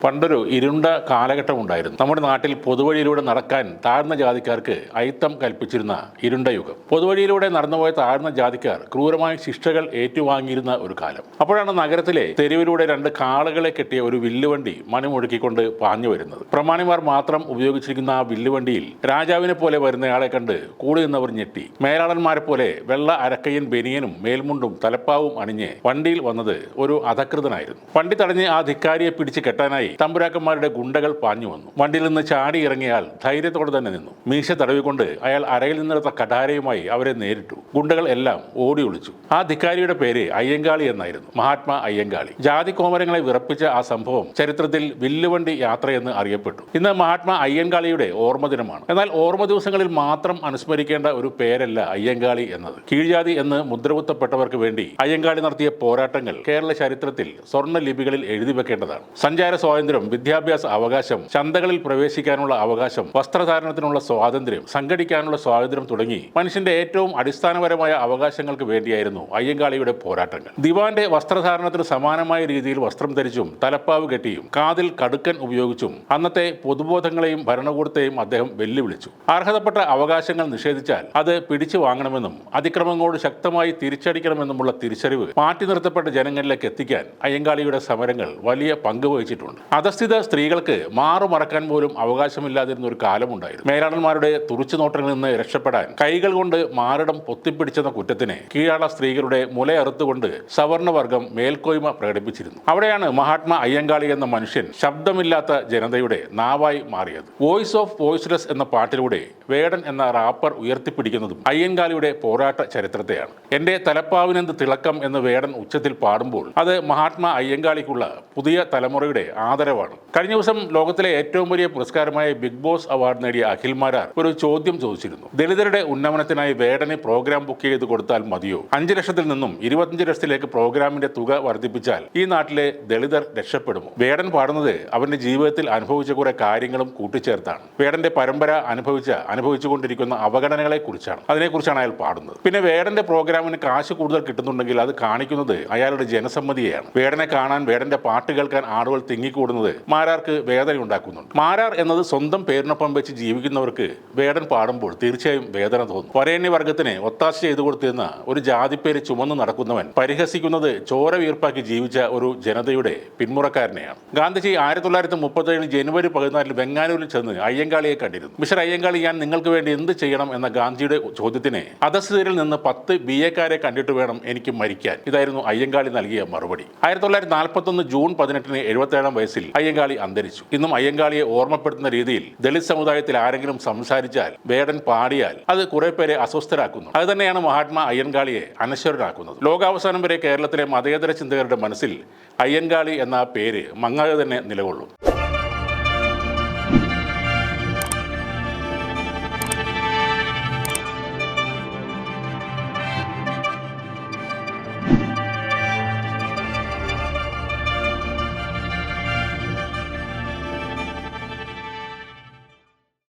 പണ്ടൊരു ഇരുണ്ട കാലഘട്ടമുണ്ടായിരുന്നു. നമ്മുടെ നാട്ടിൽ പൊതുവഴിയിലൂടെ നടക്കാൻ താഴ്ന്ന ജാതിക്കാർക്ക് അയിത്തം കൽപ്പിച്ചിരുന്ന ഇരുണ്ട യുഗം. പൊതുവഴിയിലൂടെ നടന്നുപോയ താഴ്ന്ന ജാതിക്കാർ ക്രൂരമായ ശിക്ഷകൾ ഏറ്റുവാങ്ങിയിരുന്ന ഒരു കാലം. അപ്പോഴാണ് നഗരത്തിലെ തെരുവിലൂടെ രണ്ട് കാളകളെ കെട്ടിയ ഒരു വില്ലുവണ്ടി മണിമുഴക്കിക്കൊണ്ട് പാഞ്ഞു വരുന്നത്. പ്രമാണിമാർ മാത്രം ഉപയോഗിച്ചിരിക്കുന്ന ആ വില്ലുവണ്ടിയിൽ രാജാവിനെ പോലെ വരുന്നയാളെ കണ്ട് കൂടി നിന്നവർ ഞെട്ടി. മേലാളന്മാരെ പോലെ വെള്ള അരക്കയ്യൻ ബനിയനും മേൽമുണ്ടും തലപ്പാവും അണിഞ്ഞ് വണ്ടിയിൽ വന്നത് ഒരു അധകൃതനായിരുന്നു. വണ്ടി തടഞ്ഞ് ആ ധിക്കാരിയെ പിടിച്ച് കെട്ടാനായി തമ്പുരാക്കന്മാരുടെ ഗുണ്ടകൾ പാഞ്ഞു വന്നു. വണ്ടിയിൽ നിന്ന് ചാടി ഇറങ്ങിയാൽ ധൈര്യത്തോടെ തന്നെ നിന്നു. മീശ തടവിക്കൊണ്ട് അയാൾ അരയിൽ നിന്നെടുത്ത കഠാരയുമായി അവരെ നേരിട്ടു. ഗുണ്ടകൾ എല്ലാം ഓടി ഒളിച്ചു. ആ ധിക്കാരിയുടെ പേര് അയ്യങ്കാളി എന്നായിരുന്നു. മഹാത്മാ അയ്യങ്കാളി. ജാതി കോമരങ്ങളെ വിറപ്പിച്ച ആ സംഭവം ചരിത്രത്തിൽ വില്ലുവണ്ടി യാത്രയെന്ന് അറിയപ്പെട്ടു. ഇന്ന് മഹാത്മാ അയ്യങ്കാളിയുടെ ഓർമ്മ ദിനമാണ്. എന്നാൽ ഓർമ്മ ദിവസങ്ങളിൽ മാത്രം അനുസ്മരിക്കേണ്ട ഒരു പേരല്ല അയ്യങ്കാളി എന്നത്. കീഴ്ജാതി എന്ന് മുദ്രകുത്തപ്പെട്ടവർക്ക് വേണ്ടി അയ്യങ്കാളി നടത്തിയ പോരാട്ടങ്ങൾ കേരള ചരിത്രത്തിൽ സ്വർണ്ണ ലിപികളിൽ എഴുതി വെക്കേണ്ടതാണ്. സഞ്ചാര സ്വാതന്ത്ര്യം, വിദ്യാഭ്യാസ അവകാശം, ചന്തകളിൽ പ്രവേശിക്കാനുള്ള അവകാശം, വസ്ത്രധാരണത്തിനുള്ള സ്വാതന്ത്ര്യം, സംഘടിക്കാനുള്ള സ്വാതന്ത്ര്യം തുടങ്ങി മനുഷ്യന്റെ ഏറ്റവും അടിസ്ഥാനപരമായ അവകാശങ്ങൾക്ക് വേണ്ടിയായിരുന്നു അയ്യങ്കാളിയുടെ പോരാട്ടങ്ങൾ. ദിവാന്റെ വസ്ത്രധാരണത്തിന് സമാനമായ രീതിയിൽ വസ്ത്രം ധരിച്ചും തലപ്പാവ് കെട്ടിയും കാതിൽ കടുക്കൻ ഉപയോഗിച്ചും അന്നത്തെ പൊതുബോധങ്ങളെയും ഭരണകൂടത്തെയും അദ്ദേഹം വെല്ലുവിളിച്ചു. അർഹതപ്പെട്ട അവകാശങ്ങൾ നിഷേധിച്ചാൽ അത് പിടിച്ചു വാങ്ങണമെന്നും അതിക്രമങ്ങളോട് ശക്തമായി തിരിച്ചടിക്കണമെന്നുമുള്ള തിരിച്ചറിവ് മാറ്റി നിർത്തപ്പെട്ട ജനങ്ങളിലേക്ക് എത്തിക്കാൻ അയ്യങ്കാളിയുടെ സമരങ്ങൾ വലിയ പങ്ക് വഹിച്ചിട്ടുണ്ട്. അധസ്ഥിത സ്ത്രീകൾക്ക് മാറുമറക്കാൻ പോലും അവകാശമില്ലാതിരുന്ന ഒരു കാലമുണ്ടായിരുന്നു. മേലാളന്മാരുടെ തുറിച്ചുനോട്ടങ്ങളിൽ നിന്ന് രക്ഷപ്പെടാൻ കൈകൾ കൊണ്ട് മാറിടം പൊത്തിപ്പിടിച്ചെന്ന കുറ്റത്തിന് കീഴാള സ്ത്രീകളുടെ മുലയറുത്തുകൊണ്ട് സവർണവർഗം മേൽക്കോയ്മ പ്രകടിപ്പിച്ചിരുന്നു. അവിടെയാണ് മഹാത്മാ അയ്യങ്കാളി എന്ന മനുഷ്യൻ ശബ്ദമില്ലാത്ത ജനതയുടെ നാവായി മാറിയത്. വോയിസ് ഓഫ് വോയിസ്ലെസ് എന്ന പാട്ടിലൂടെ വേടൻ എന്ന റാപ്പർ ഉയർത്തിപ്പിടിക്കുന്നതും അയ്യങ്കാളിയുടെ പോരാട്ട ചരിത്രത്തെയാണ്. എന്റെ തലപ്പാവിനെന്ത് തിളക്കം എന്ന് വേടൻ ഉച്ചത്തിൽ പാടുമ്പോൾ അത് മഹാത്മാ അയ്യങ്കാളിക്കുള്ള പുതിയ തലമുറയുടെ ആദരവാണ്. കഴിഞ്ഞ ദിവസം ലോകത്തിലെ ഏറ്റവും വലിയ പുരസ്കാരമായ ബിഗ് ബോസ് അവാർഡ് നേടിയ അഖിൽ മാരാർ ഒരു ചോദ്യം ചോദിച്ചിരുന്നു. ദളിതരുടെ ഉന്നമനത്തിനായി വേടന് പ്രോഗ്രാം ബുക്ക് ചെയ്ത് കൊടുത്താൽ മതിയോ? 5 ലക്ഷത്തിൽ നിന്നും 25 ലക്ഷത്തിലേക്ക് പ്രോഗ്രാമിന്റെ തുക വർദ്ധിപ്പിച്ചാൽ ഈ നാട്ടിലെ ദളിതർ രക്ഷപ്പെടുമോ? വേടൻ പാടുന്നത് അവന്റെ ജീവിതത്തിൽ അനുഭവിച്ച കുറെ കാര്യങ്ങളും കൂട്ടിച്ചേർത്താണ്. വേടന്റെ പരമ്പര അനുഭവിച്ചുകൊണ്ടിരിക്കുന്ന അവഗണനകളെ കുറിച്ചാണ്. അതിനെക്കുറിച്ചാണ് അയാൾ പാടുന്നത്. പിന്നെ വേടന്റെ പ്രോഗ്രാമിന് കാശ് കൂടുതൽ കിട്ടുന്നുണ്ടെങ്കിൽ അത് കാണിക്കുന്നത് അയാളുടെ ജനസമ്മതിയെയാണ്. വേടനെ കാണാൻ, വേടന്റെ പാട്ട് കേൾക്കാൻ ആളുകൾ തിങ്ങിക്കൂടുന്നത് മാരാർക്ക് വേദന ഉണ്ടാക്കുന്നുണ്ട്. മാരാർ എന്നത് സ്വന്തം പേരിനൊപ്പം വെച്ച് ജീവിക്കുന്നവർക്ക് വേടൻ പാടുമ്പോൾ തീർച്ചയായും വേദന തോന്നും. വരേണ്യവർഗത്തിന് ഒത്താശ ചെയ്തു കൊടുത്തിരുന്ന ഒരു ജാതിപ്പേര് ചുമന്നു നടക്കുന്നവൻ പരിഹസിക്കുന്നത് ചോര വീർപ്പാക്കി ജീവിച്ച ഒരു ജനതയുടെ പിന്മുറക്കാരനെയാണ്. ഗാന്ധിജി 1937 ജനുവരി 14 ബംഗാളൂരിൽ ചെന്ന് അയ്യങ്കാളിയെ കണ്ടിരുന്നു. മിസ്റ്റർ അയ്യങ്കാളി, ഞാൻ നിങ്ങൾക്ക് വേണ്ടി എന്ത് ചെയ്യണം എന്ന ഗാന്ധിയുടെ ചോദ്യത്തിന് അധസ്ഥിതരിൽ നിന്ന് 10 BA-ക്കാരെ കണ്ടിട്ട് വേണം എനിക്ക് മരിക്കാൻ. ഇതായിരുന്നു അയ്യങ്കാളി നൽകിയ മറുപടി. 1941 ജൂൺ 18 77-ാം വയസ്സിൽ അയ്യങ്കാളി അന്തരിച്ചു. ഇന്നും അയ്യങ്കാളിയെ ഓർമ്മപ്പെടുത്തുന്ന രീതിയിൽ ദളിത് സമുദായത്തിൽ ആരെങ്കിലും സംസാരിച്ചാൽ, വേടൻ പാടിയാൽ അത് കുറെ പേരെ അസ്വസ്ഥരാക്കുന്നു. അത് തന്നെയാണ് മഹാത്മാ അയ്യങ്കാളിയെ അനശ്വരനാക്കുന്നത്. ലോകാവസാനം വരെ കേരളത്തിലെ മതേതര ചിന്തകരുടെ മനസ്സിൽ അയ്യങ്കാളി എന്ന പേര് മങ്ങാതെ തന്നെ നിലകൊള്ളും.